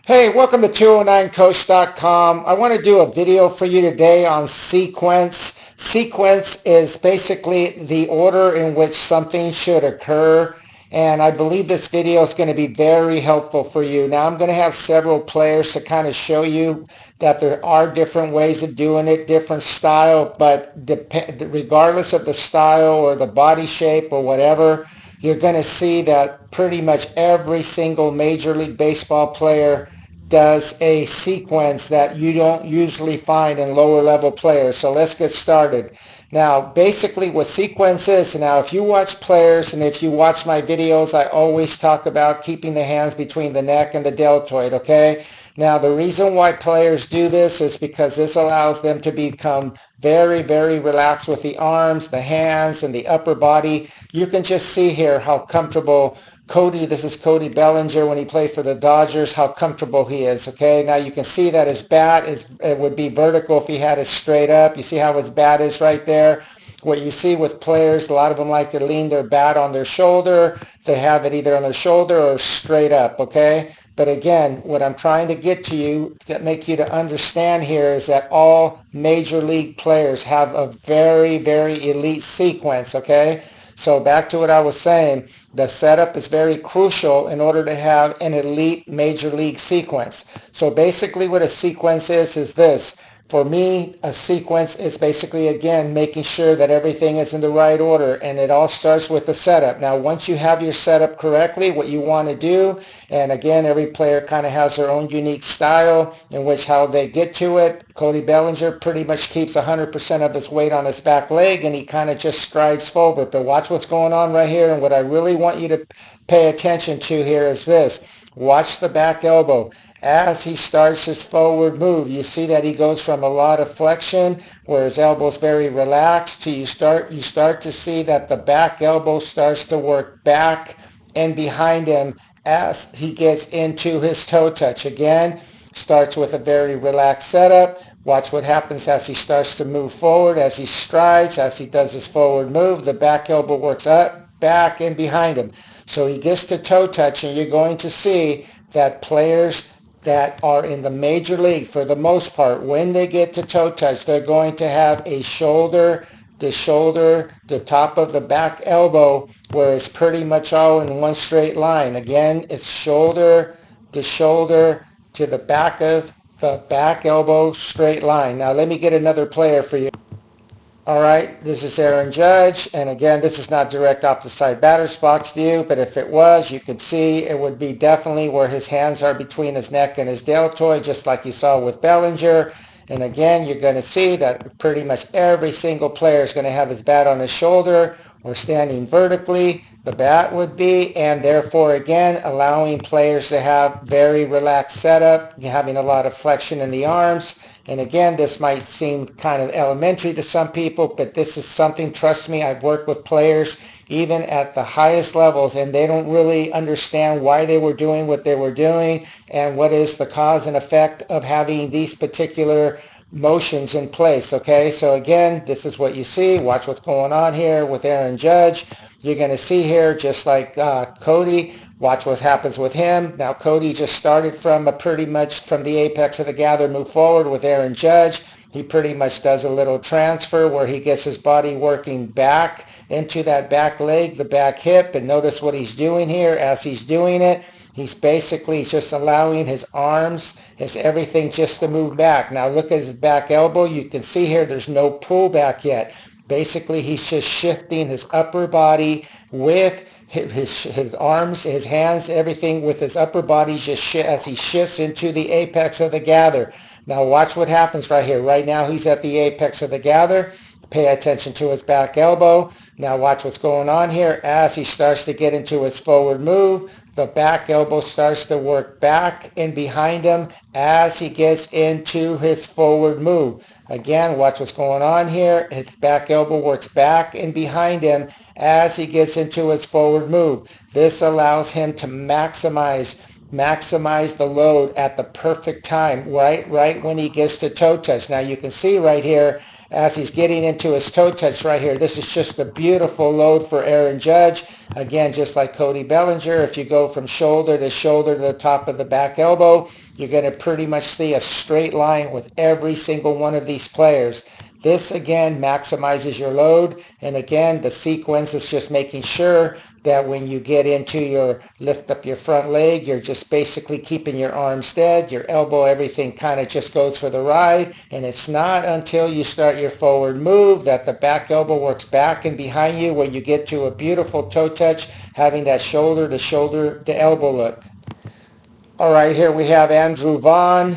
Hey, welcome to 209coach.com. I want to do a video for you today on sequence. Sequence is basically the order in which something should occur, and I believe this video is going to be very helpful for you. Now, I'm going to have several players to kind of show you that there are different ways of doing it, different style, but regardless of the style or the body shape or whatever, you're going to see that pretty much every single Major League Baseball player does a sequence that you don't usually find in lower level players. So let's get started. Now, basically what sequence is, now if you watch players and if you watch my videos, I always talk about keeping the hands between the neck and the deltoid, okay? Now, the reason why players do this is because this allows them to become very, very relaxed with the arms, the hands, and the upper body. You can just see here how comfortable this is Cody Bellinger when he played for the Dodgers, how comfortable he is, okay? Now you can see that his bat it would be vertical if he had it straight up. You see how his bat is right there? What you see with players, a lot of them like to lean their bat on their shoulder. They have it either on their shoulder or straight up, okay? But again, what I'm trying to get to you, to make you to understand here is that all major league players have a very, very elite sequence, okay? So back to what I was saying, the setup is very crucial in order to have an elite major league sequence. So basically what a sequence is this. For me, a sequence is basically, again, making sure that everything is in the right order, and it all starts with the setup. Now, once you have your setup correctly, what you want to do, and again, every player kind of has their own unique style in which how they get to it. Cody Bellinger pretty much keeps 100% of his weight on his back leg, and he kind of just strides forward. But watch what's going on right here, and what I really want you to pay attention to here is this. Watch the back elbow. As he starts his forward move, you see that he goes from a lot of flexion where his elbow is very relaxed to you start to see that the back elbow starts to work back and behind him as he gets into his toe touch. Again, starts with a very relaxed setup. Watch what happens as he starts to move forward, as he strides, as he does his forward move. The back elbow works up, back, and behind him. So he gets to toe touch, and you're going to see that players that are in the major league, for the most part, when they get to toe touch, they're going to have a shoulder, the top of the back elbow, where it's pretty much all in one straight line. Again, it's shoulder to the back of the back elbow, straight line. Now let me get another player for you. All right, this is Aaron Judge, and again, this is not direct off the side batter's box view, but if it was, you could see it would be definitely where his hands are between his neck and his deltoid, just like you saw with Bellinger. And again, you're going to see that pretty much every single player is going to have his bat on his shoulder or standing vertically, the bat would be, and therefore, again, allowing players to have very relaxed setup, having a lot of flexion in the arms. And again, this might seem kind of elementary to some people, but this is something, trust me, I've worked with players even at the highest levels, and they don't really understand why they were doing what they were doing and what is the cause and effect of having these particular motions in place, okay? So again, this is what you see. Watch what's going on here with Aaron Judge. You're going to see here, just like Cody, watch what happens with him. Now, Cody just started from pretty much from the apex of the gather, move forward with Aaron Judge. He pretty much does a little transfer where he gets his body working back into that back leg, the back hip, and notice what he's doing here as he's doing it. He's basically just allowing his arms, his everything just to move back. Now look at his back elbow. You can see here there's no pull back yet. Basically, he's just shifting his upper body with his arms, his hands, everything with his upper body just as he shifts into the apex of the gather. Now watch what happens right here. Right now he's at the apex of the gather. Pay attention to his back elbow. Now watch what's going on here. As he starts to get into his forward move, the back elbow starts to work back and behind him as he gets into his forward move. Again, watch what's going on here. His back elbow works back and behind him as he gets into his forward move. This allows him to maximize the load at the perfect time, right when he gets to toe touch. Now you can see right here as he's getting into his toe touch right here. This is just a beautiful load for Aaron Judge. Again, just like Cody Bellinger, if you go from shoulder to the top of the back elbow, you're going to pretty much see a straight line with every single one of these players. This, again, maximizes your load. And again, the sequence is just making sure that when you get into your lift up your front leg, you're just basically keeping your arms dead, your elbow, everything kind of just goes for the ride. And it's not until you start your forward move that the back elbow works back and behind you where you get to a beautiful toe touch, having that shoulder to elbow look. All right, here we have Andrew Vaughn.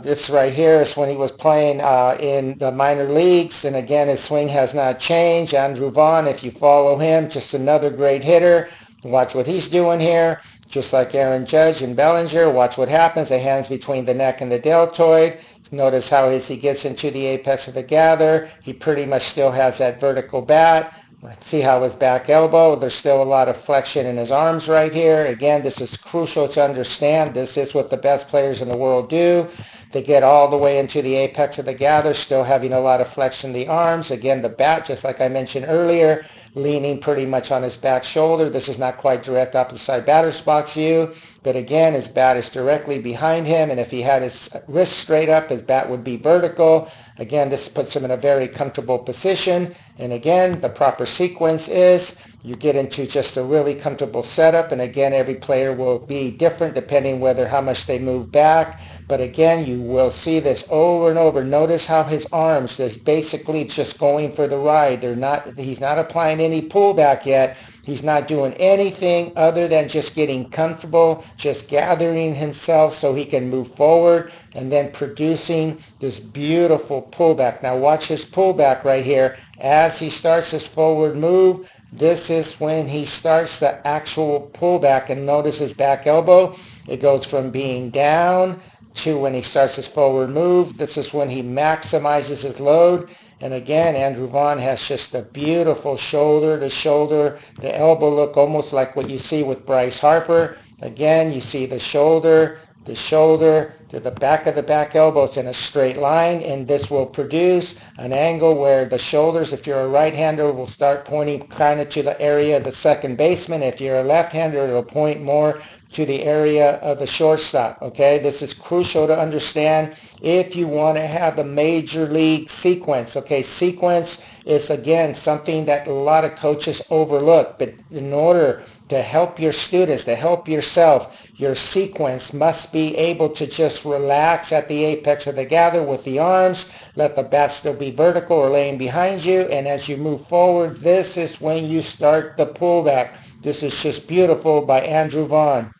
This right here is when he was playing in the minor leagues. And again, his swing has not changed. Andrew Vaughn, if you follow him, just another great hitter. Watch what he's doing here. Just like Aaron Judge and Bellinger, watch what happens. The hands between the neck and the deltoid. Notice how as he gets into the apex of the gather, he pretty much still has that vertical bat. See how his back elbow, there's still a lot of flexion in his arms right here. Again, this is crucial to understand. This is what the best players in the world do. They get all the way into the apex of the gather, still having a lot of flexion in the arms. Again, the bat, just like I mentioned earlier, leaning pretty much on his back shoulder. This is not quite direct opposite side batter's box view, but again, his bat is directly behind him, and if he had his wrist straight up, his bat would be vertical. Again, this puts him in a very comfortable position. And again, the proper sequence is you get into just a really comfortable setup. And again, every player will be different depending whether how much they move back. But again, you will see this over and over. Notice how his arms is basically just going for the ride. He's not applying any pullback yet. He's not doing anything other than just getting comfortable, just gathering himself so he can move forward and then producing this beautiful pullback. Now watch his pullback right here. As he starts his forward move, this is when he starts the actual pullback. And notice his back elbow. It goes from being down to when he starts his forward move. This is when he maximizes his load. And again, Andrew Vaughn has just a beautiful shoulder to shoulder, the elbow look almost like what you see with Bryce Harper. Again, you see the shoulder to the back of the back elbows in a straight line, and this will produce an angle where the shoulders, if you're a right-hander, will start pointing kind of to the area of the second baseman. If you're a left-hander, it'll point more to the area of the shortstop. Okay, this is crucial to understand if you want to have a major league sequence. Okay, sequence is again something that a lot of coaches overlook, but in order to help your students, to help yourself, your sequence must be able to just relax at the apex of the gather with the arms, let the bat still be vertical or laying behind you, and as you move forward, this is when you start the pullback. This is just beautiful by Andrew Vaughn.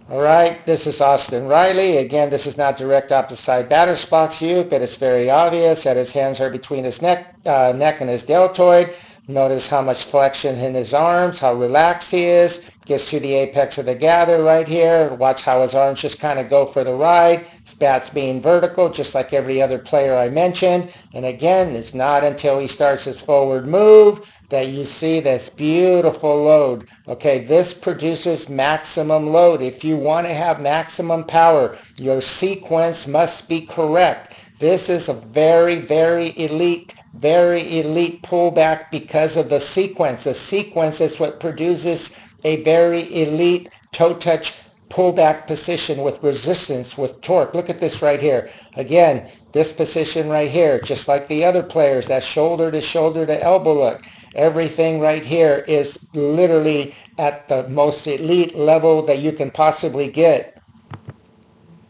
All right, this is Austin Riley. Again, this is not direct opposite side batter's box view, but it's very obvious that his hands are between his neck and his deltoid. Notice how much flexion in his arms, how relaxed he is. Gets to the apex of the gather right here. Watch how his arms just kind of go for the ride. His bat's being vertical, just like every other player I mentioned. And again, it's not until he starts his forward move that you see this beautiful load. Okay, this produces maximum load. If you want to have maximum power, your sequence must be correct. This is a very, very elite pullback because of the sequence. The sequence is what produces a very elite toe touch pullback position with resistance, with torque. Look at this right here. Again, this position right here, just like the other players, that shoulder to elbow look. Everything right here is literally at the most elite level that you can possibly get.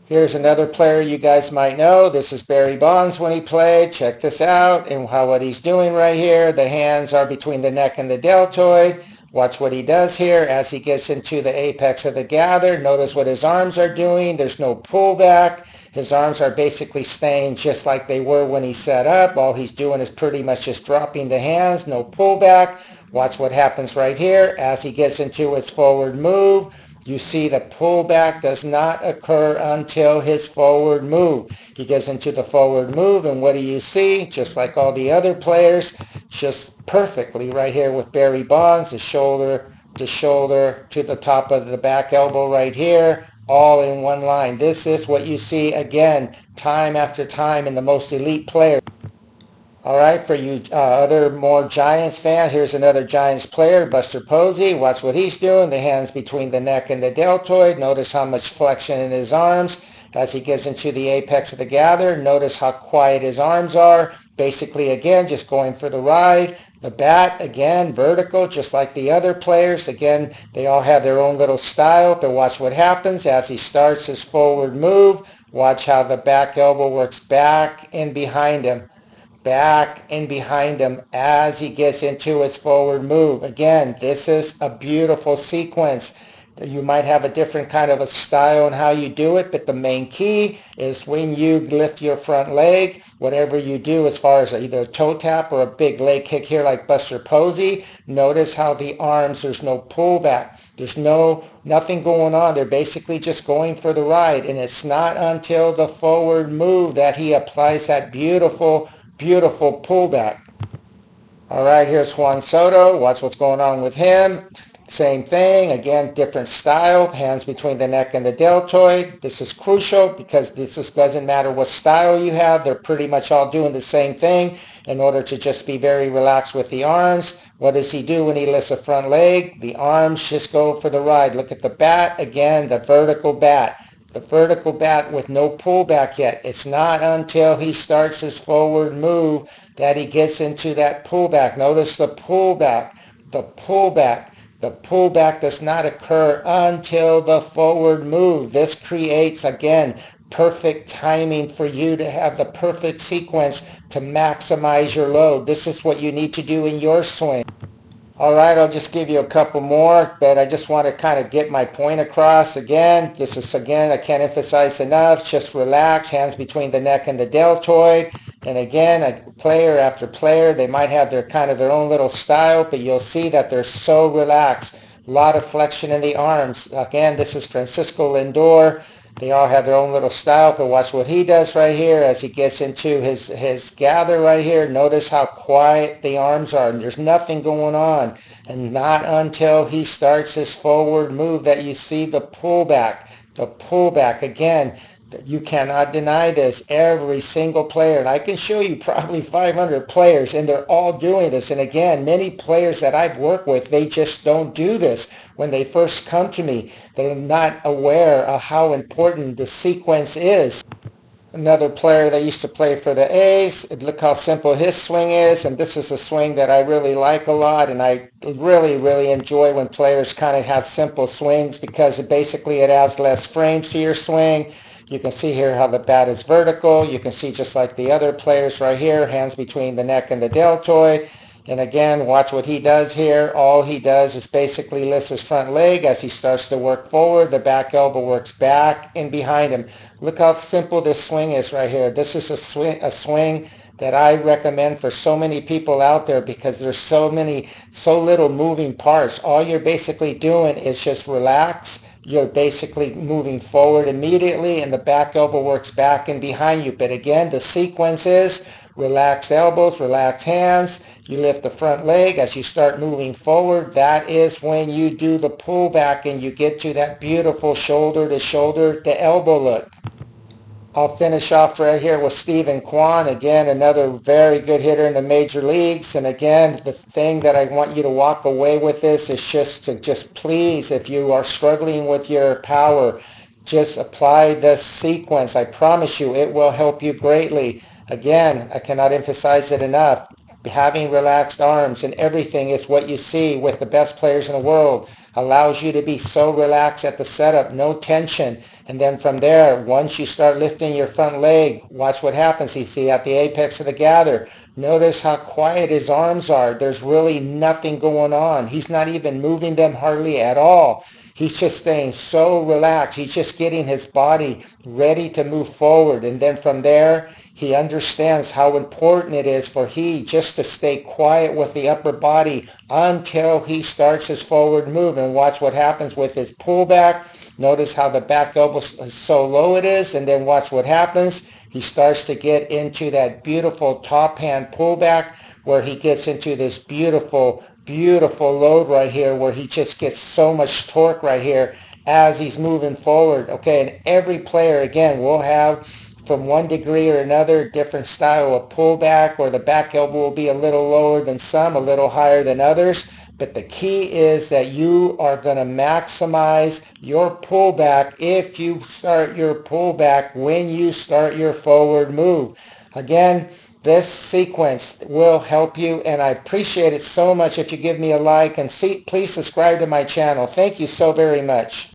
Here's another player you guys might know. This is Barry Bonds when he played. Check this out and what he's doing right here. The hands are between the neck and the deltoid. Watch what he does here as he gets into the apex of the gather. Notice what his arms are doing. There's no pullback. His arms are basically staying just like they were when he set up. All he's doing is pretty much just dropping the hands, no pullback. Watch what happens right here as he gets into his forward move. You see the pullback does not occur until his forward move. He gets into the forward move, and what do you see? Just like all the other players, just perfectly right here with Barry Bonds, the shoulder to the top of the back elbow right here, all in one line. This is what you see again, time after time in the most elite players. All right, for you other more Giants fans, here's another Giants player, Buster Posey. Watch what he's doing. The hands between the neck and the deltoid. Notice how much flexion in his arms as he gets into the apex of the gather. Notice how quiet his arms are. Basically, again, just going for the ride. The bat, again, vertical, just like the other players. Again, they all have their own little style, but watch what happens as he starts his forward move. Watch how the back elbow works back and behind him, back and behind him as he gets into his forward move. Again, this is a beautiful sequence. You might have a different kind of a style in how you do it, but the main key is when you lift your front leg, whatever you do as far as either a toe tap or a big leg kick here like Buster Posey, notice how the arms, there's no pullback. There's nothing going on. They're basically just going for the ride. And it's not until the forward move that he applies that beautiful pullback. All right, here's Juan Soto. Watch what's going on with him. Same thing. Again, different style. Hands between the neck and the deltoid. This is crucial because doesn't matter what style you have. They're pretty much all doing the same thing in order to just be very relaxed with the arms. What does he do when he lifts a front leg? The arms just go for the ride. Look at the bat. Again, the vertical bat. The vertical bat with no pullback yet. It's not until he starts his forward move that he gets into that pullback. Notice the pullback. The pullback does not occur until the forward move. This creates, again, perfect timing for you to have the perfect sequence to maximize your load. This is what you need to do in your swing. All right, I'll just give you a couple more, but I just want to kind of get my point across. Again, I can't emphasize enough, just relax, hands between the neck and the deltoid. And again, player after player, they might have their own little style, but you'll see that they're so relaxed. A lot of flexion in the arms. Again, this is Francisco Lindor. They all have their own little style, but watch what he does right here as he gets into his gather right here. Notice how quiet the arms are. There's nothing going on. And not until he starts his forward move that you see the pullback. The pullback, again, you cannot deny this. Every single player, and I can show you probably 500 players, and they're all doing this. And again, many players that I've worked with, they just don't do this. When they first come to me, they're not aware of how important the sequence is. Another player that used to play for the A's, look how simple his swing is, and this is a swing that I really like a lot, and I really enjoy when players kind of have simple swings because it adds less frames to your swing. You can see here how the bat is vertical. You can see just like the other players right here, hands between the neck and the deltoid. And again, watch what he does here. All he does is basically lifts his front leg as he starts to work forward. The back elbow works back and behind him. Look how simple this swing is right here. This is a swing that I recommend for so many people out there because there's so little moving parts. All you're basically doing is just relax. You're basically moving forward immediately and the back elbow works back and behind you. But again, the sequence is relax elbows, relax hands. You lift the front leg as you start moving forward. That is when you do the pullback and you get to that beautiful shoulder to shoulder to elbow look. I'll finish off right here with Steven Kwan. Again, another very good hitter in the major leagues. And again, the thing that I want you to walk away with this is just please, if you are struggling with your power, just apply this sequence. I promise you it will help you greatly. Again, I cannot emphasize it enough. Having relaxed arms and everything is what you see with the best players in the world. Allows you to be so relaxed at the setup, no tension. And then from there, once you start lifting your front leg, watch what happens. You see at the apex of the gather. Notice how quiet his arms are. There's really nothing going on. He's not even moving them hardly at all. He's just staying so relaxed. He's just getting his body ready to move forward. And then from there, he understands how important it is for he just to stay quiet with the upper body until he starts his forward move. And watch what happens with his pullback. Notice how the back elbow is so low it is. And then watch what happens. He starts to get into that beautiful top hand pullback where he gets into this beautiful load right here where he just gets so much torque right here as he's moving forward. Okay, and every player, again, will have from one degree or another, different style of pullback, or the back elbow will be a little lower than some, a little higher than others. But the key is that you are going to maximize your pullback if you start your pullback when you start your forward move. Again, this sequence will help you, and I appreciate it so much if you give me a like, and please subscribe to my channel. Thank you so very much.